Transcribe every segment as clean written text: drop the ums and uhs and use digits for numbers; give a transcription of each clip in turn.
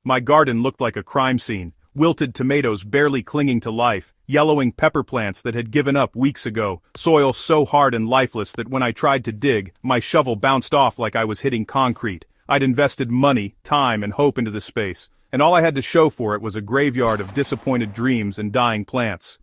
My garden looked like a crime scene, wilted tomatoes barely clinging to life, yellowing pepper plants that had given up weeks ago, soil so hard and lifeless that when I tried to dig, my shovel bounced off like I was hitting concrete. I'd invested money, time, and hope into the space, and all I had to show for it was a graveyard of disappointed dreams and dying plants.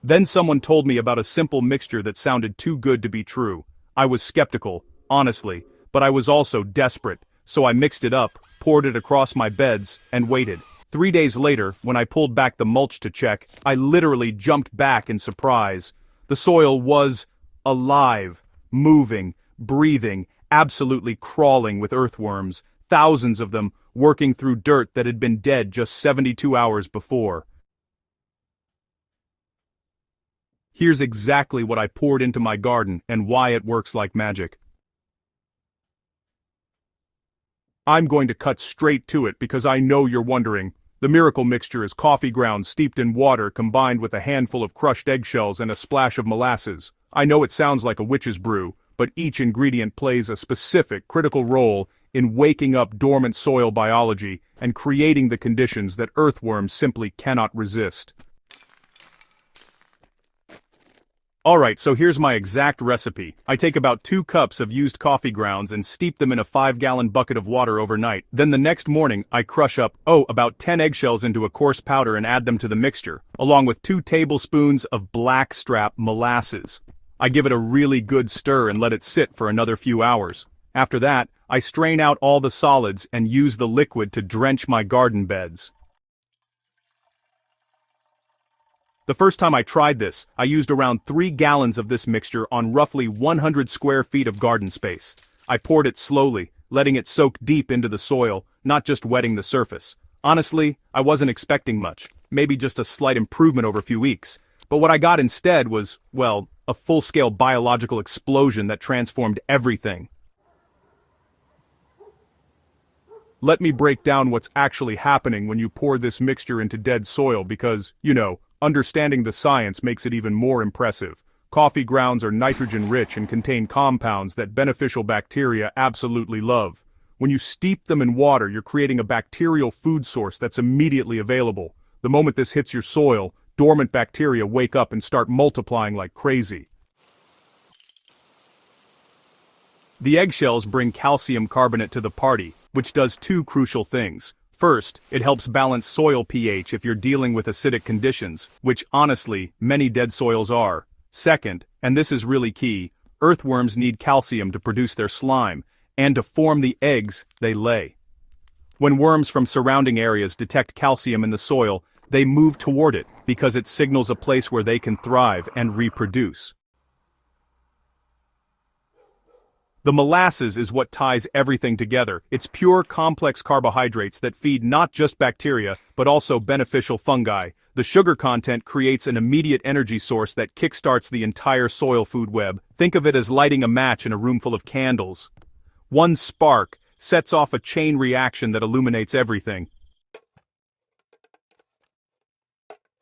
Then someone told me about a simple mixture that sounded too good to be true. I was skeptical, honestly, but I was also desperate, so I mixed it up, poured it across my beds, and waited. 3 days later, when I pulled back the mulch to check, I literally jumped back in surprise. The soil was alive, moving, breathing, absolutely crawling with earthworms, thousands of them, working through dirt that had been dead just 72 hours before. Here's exactly what I poured into my garden and why it works like magic. I'm going to cut straight to it because I know you're wondering. The miracle mixture is coffee grounds steeped in water combined with a handful of crushed eggshells and a splash of molasses. I know it sounds like a witch's brew, but each ingredient plays a specific, critical role in waking up dormant soil biology and creating the conditions that earthworms simply cannot resist. Alright, so here's my exact recipe. I take about 2 cups of used coffee grounds and steep them in a 5-gallon bucket of water overnight. Then the next morning, I crush up, about 10 eggshells into a coarse powder and add them to the mixture, along with 2 tablespoons of blackstrap molasses. I give it a really good stir and let it sit for another few hours. After that, I strain out all the solids and use the liquid to drench my garden beds. The first time I tried this, I used around 3 gallons of this mixture on roughly 100 square feet of garden space. I poured it slowly, letting it soak deep into the soil, not just wetting the surface. Honestly, I wasn't expecting much, maybe just a slight improvement over a few weeks. But what I got instead was, well, a full-scale biological explosion that transformed everything. Let me break down what's actually happening when you pour this mixture into dead soil because, understanding the science makes it even more impressive. Coffee grounds are nitrogen-rich and contain compounds that beneficial bacteria absolutely love. When you steep them in water, you're creating a bacterial food source that's immediately available. The moment this hits your soil, dormant bacteria wake up and start multiplying like crazy. The eggshells bring calcium carbonate to the party, which does 2 crucial things. First, it helps balance soil pH if you're dealing with acidic conditions, which honestly, many dead soils are. Second, and this is really key, earthworms need calcium to produce their slime, and to form the eggs they lay. When worms from surrounding areas detect calcium in the soil, they move toward it because it signals a place where they can thrive and reproduce. The molasses is what ties everything together. It's pure complex carbohydrates that feed not just bacteria, but also beneficial fungi. The sugar content creates an immediate energy source that kickstarts the entire soil food web. Think of it as lighting a match in a room full of candles. One spark sets off a chain reaction that illuminates everything.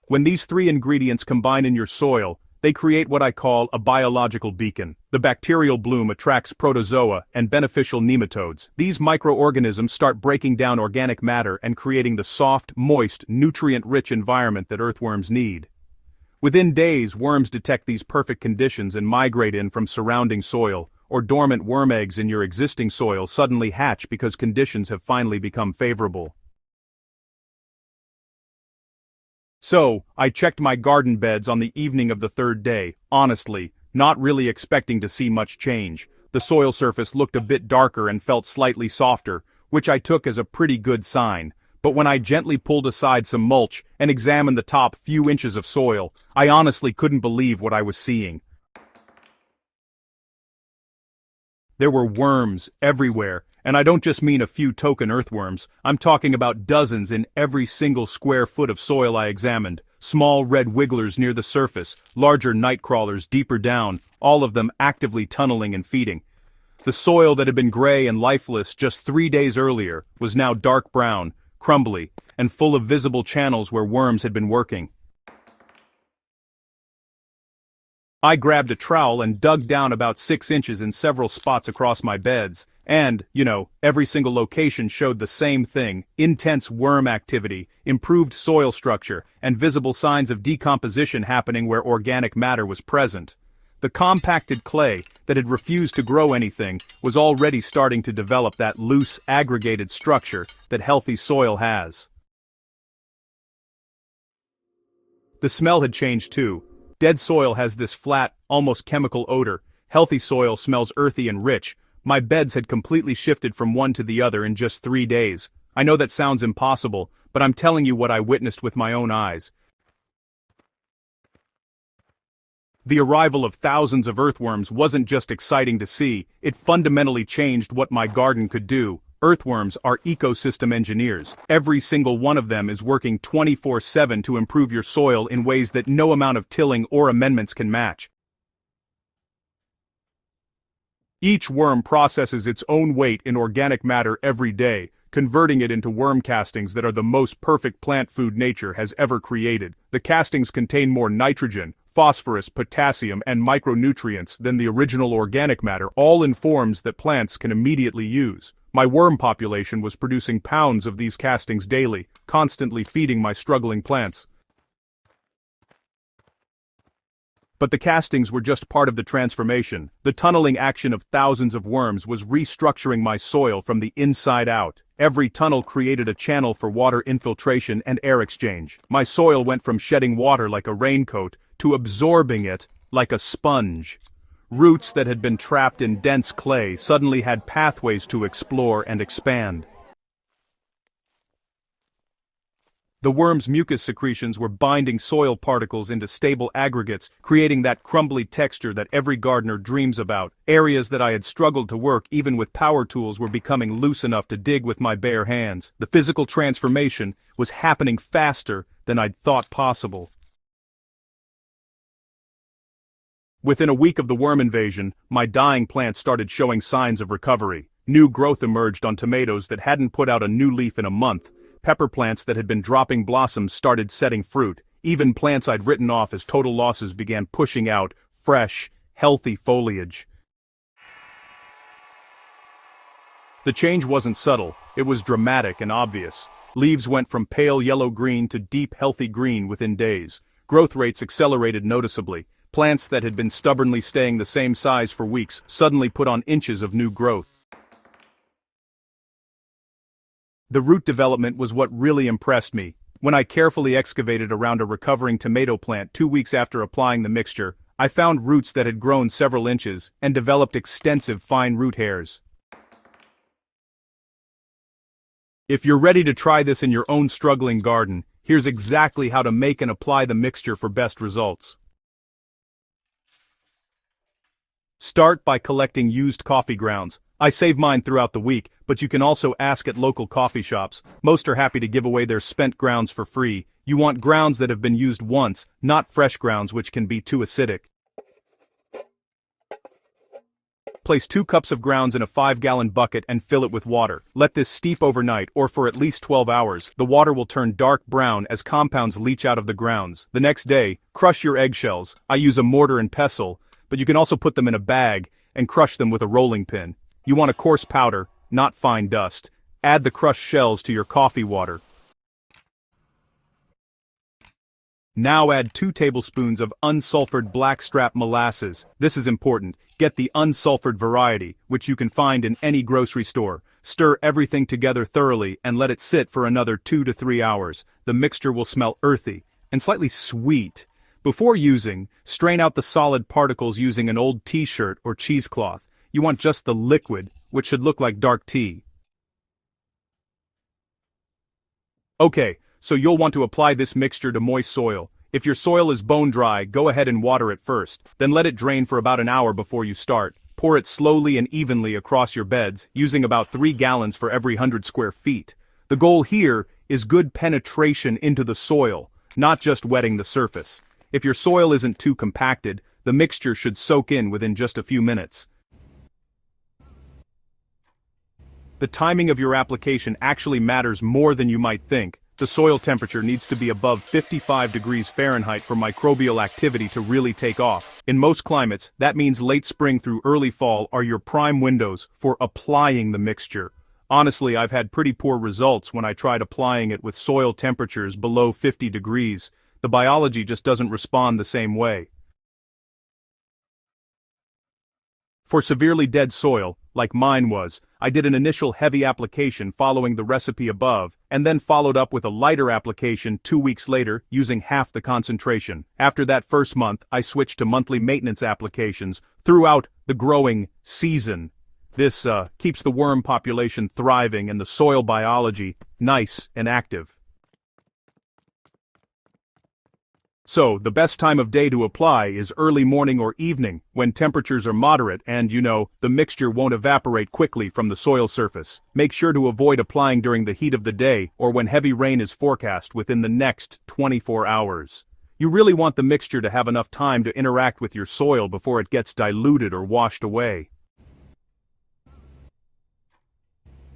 When these 3 ingredients combine in your soil, they create what I call a biological beacon. The bacterial bloom attracts protozoa and beneficial nematodes. These microorganisms start breaking down organic matter and creating the soft, moist, nutrient-rich environment that earthworms need. Within days, worms detect these perfect conditions and migrate in from surrounding soil, or dormant worm eggs in your existing soil suddenly hatch because conditions have finally become favorable. So, I checked my garden beds on the evening of the 3rd day, honestly, not really expecting to see much change. The soil surface looked a bit darker and felt slightly softer, which I took as a pretty good sign. But when I gently pulled aside some mulch and examined the top few inches of soil, I honestly couldn't believe what I was seeing. There were worms everywhere, and I don't just mean a few token earthworms. I'm talking about dozens in every single square foot of soil I examined. Small red wigglers near the surface, larger night crawlers deeper down, all of them actively tunneling and feeding. The soil that had been gray and lifeless just 3 days earlier was now dark brown, crumbly, and full of visible channels where worms had been working. I grabbed a trowel and dug down about 6 inches in several spots across my beds, and, every single location showed the same thing: intense worm activity, improved soil structure, and visible signs of decomposition happening where organic matter was present. The compacted clay, that had refused to grow anything, was already starting to develop that loose, aggregated structure that healthy soil has. The smell had changed too. Dead soil has this flat, almost chemical odor. Healthy soil smells earthy and rich. My beds had completely shifted from one to the other in just 3 days. I know that sounds impossible, but I'm telling you what I witnessed with my own eyes. The arrival of thousands of earthworms wasn't just exciting to see, it fundamentally changed what my garden could do. Earthworms are ecosystem engineers. Every single one of them is working 24/7 to improve your soil in ways that no amount of tilling or amendments can match. Each worm processes its own weight in organic matter every day, converting it into worm castings that are the most perfect plant food nature has ever created. The castings contain more nitrogen, phosphorus, potassium, and micronutrients than the original organic matter, all in forms that plants can immediately use. My worm population was producing pounds of these castings daily, constantly feeding my struggling plants. But the castings were just part of the transformation. The tunneling action of thousands of worms was restructuring my soil from the inside out. Every tunnel created a channel for water infiltration and air exchange. My soil went from shedding water like a raincoat to absorbing it like a sponge. Roots that had been trapped in dense clay suddenly had pathways to explore and expand. The worm's mucus secretions were binding soil particles into stable aggregates, creating that crumbly texture that every gardener dreams about. Areas that I had struggled to work even with power tools were becoming loose enough to dig with my bare hands. The physical transformation was happening faster than I'd thought possible. Within a week of the worm invasion, my dying plants started showing signs of recovery. New growth emerged on tomatoes that hadn't put out a new leaf in a month. Pepper plants that had been dropping blossoms started setting fruit. Even plants I'd written off as total losses began pushing out fresh, healthy foliage. The change wasn't subtle, it was dramatic and obvious. Leaves went from pale yellow-green to deep healthy green within days. Growth rates accelerated noticeably. Plants that had been stubbornly staying the same size for weeks suddenly put on inches of new growth. The root development was what really impressed me. When I carefully excavated around a recovering tomato plant 2 weeks after applying the mixture, I found roots that had grown several inches and developed extensive fine root hairs. If you're ready to try this in your own struggling garden, here's exactly how to make and apply the mixture for best results. Start by collecting used coffee grounds. I save mine throughout the week, but you can also ask at local coffee shops. Most are happy to give away their spent grounds for free. You want grounds that have been used once, not fresh grounds which can be too acidic. Place 2 cups of grounds in a 5-gallon bucket and fill it with water. Let this steep overnight or for at least 12 hours. The water will turn dark brown as compounds leach out of the grounds. The next day, crush your eggshells. I use a mortar and pestle, but you can also put them in a bag and crush them with a rolling pin. You want a coarse powder, not fine dust. Add the crushed shells to your coffee water. Now add 2 tablespoons of unsulfured blackstrap molasses. This is important. Get the unsulfured variety, which you can find in any grocery store. Stir everything together thoroughly and let it sit for another 2 to 3 hours. The mixture will smell earthy and slightly sweet. Before using, strain out the solid particles using an old t-shirt or cheesecloth. You want just the liquid, which should look like dark tea. Okay, so you'll want to apply this mixture to moist soil. If your soil is bone dry, go ahead and water it first, then let it drain for about an hour before you start. Pour it slowly and evenly across your beds, using about 3 gallons for every 100 square feet. The goal here is good penetration into the soil, not just wetting the surface. If your soil isn't too compacted, the mixture should soak in within just a few minutes. The timing of your application actually matters more than you might think. The soil temperature needs to be above 55 degrees Fahrenheit for microbial activity to really take off. In most climates, that means late spring through early fall are your prime windows for applying the mixture. Honestly, I've had pretty poor results when I tried applying it with soil temperatures below 50 degrees. The biology just doesn't respond the same way. For severely dead soil, like mine was, I did an initial heavy application following the recipe above, and then followed up with a lighter application 2 weeks later using half the concentration. After that first month, I switched to monthly maintenance applications throughout the growing season. This keeps the worm population thriving and the soil biology nice and active. So, the best time of day to apply is early morning or evening, when temperatures are moderate and, the mixture won't evaporate quickly from the soil surface. Make sure to avoid applying during the heat of the day or when heavy rain is forecast within the next 24 hours. You really want the mixture to have enough time to interact with your soil before it gets diluted or washed away.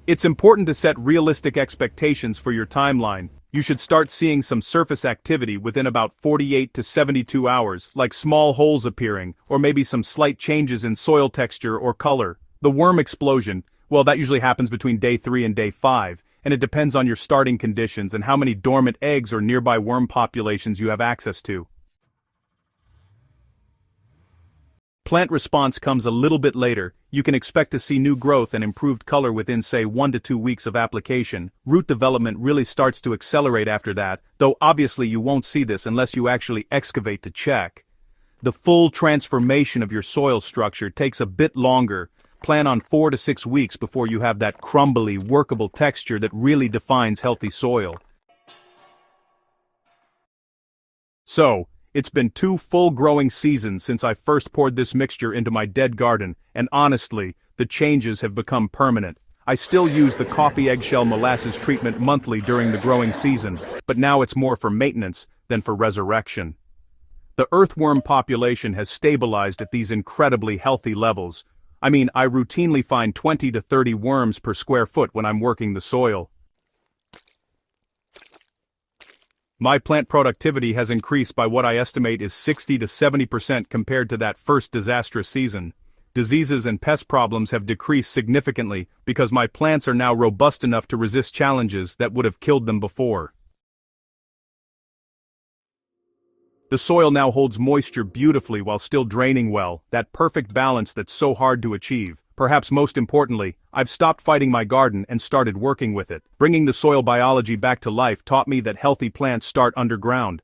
It's important to set realistic expectations for your timeline. You should start seeing some surface activity within about 48 to 72 hours, like small holes appearing, or maybe some slight changes in soil texture or color. The worm explosion, well, that usually happens between day 3 and day 5, and it depends on your starting conditions and how many dormant eggs or nearby worm populations you have access to. Plant response comes a little bit later. You can expect to see new growth and improved color within, say, 1 to 2 weeks of application. Root development really starts to accelerate after that, though obviously you won't see this unless you actually excavate to check. The full transformation of your soil structure takes a bit longer. Plan on 4 to 6 weeks before you have that crumbly, workable texture that really defines healthy soil. So, it's been 2 full growing seasons since I first poured this mixture into my dead garden, and honestly, the changes have become permanent. I still use the coffee eggshell molasses treatment monthly during the growing season, but now it's more for maintenance than for resurrection. The earthworm population has stabilized at these incredibly healthy levels. I mean, I routinely find 20 to 30 worms per square foot when I'm working the soil. My plant productivity has increased by what I estimate is 60 to 70% compared to that first disastrous season. Diseases and pest problems have decreased significantly because my plants are now robust enough to resist challenges that would have killed them before. The soil now holds moisture beautifully while still draining well, that perfect balance that's so hard to achieve. Perhaps most importantly, I've stopped fighting my garden and started working with it. Bringing the soil biology back to life taught me that healthy plants start underground.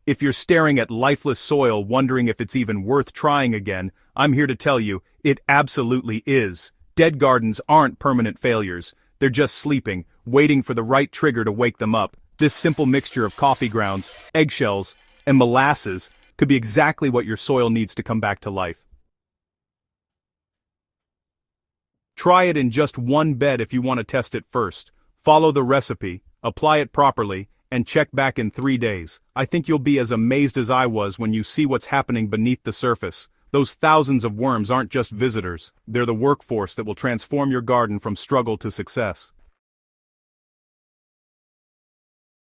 If you're staring at lifeless soil wondering if it's even worth trying again, I'm here to tell you, it absolutely is. Dead gardens aren't permanent failures. They're just sleeping, waiting for the right trigger to wake them up. This simple mixture of coffee grounds, eggshells, and molasses could be exactly what your soil needs to come back to life. Try it in just one bed if you want to test it first. Follow the recipe, apply it properly, and check back in 3 days. I think you'll be as amazed as I was when you see what's happening beneath the surface. Those thousands of worms aren't just visitors. They're the workforce that will transform your garden from struggle to success.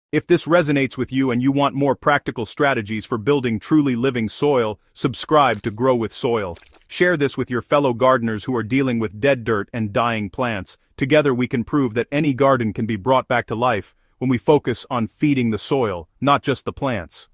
If this resonates with you and you want more practical strategies for building truly living soil, subscribe to Grow with Soil. Share this with your fellow gardeners who are dealing with dead dirt and dying plants. Together we can prove that any garden can be brought back to life when we focus on feeding the soil, not just the plants.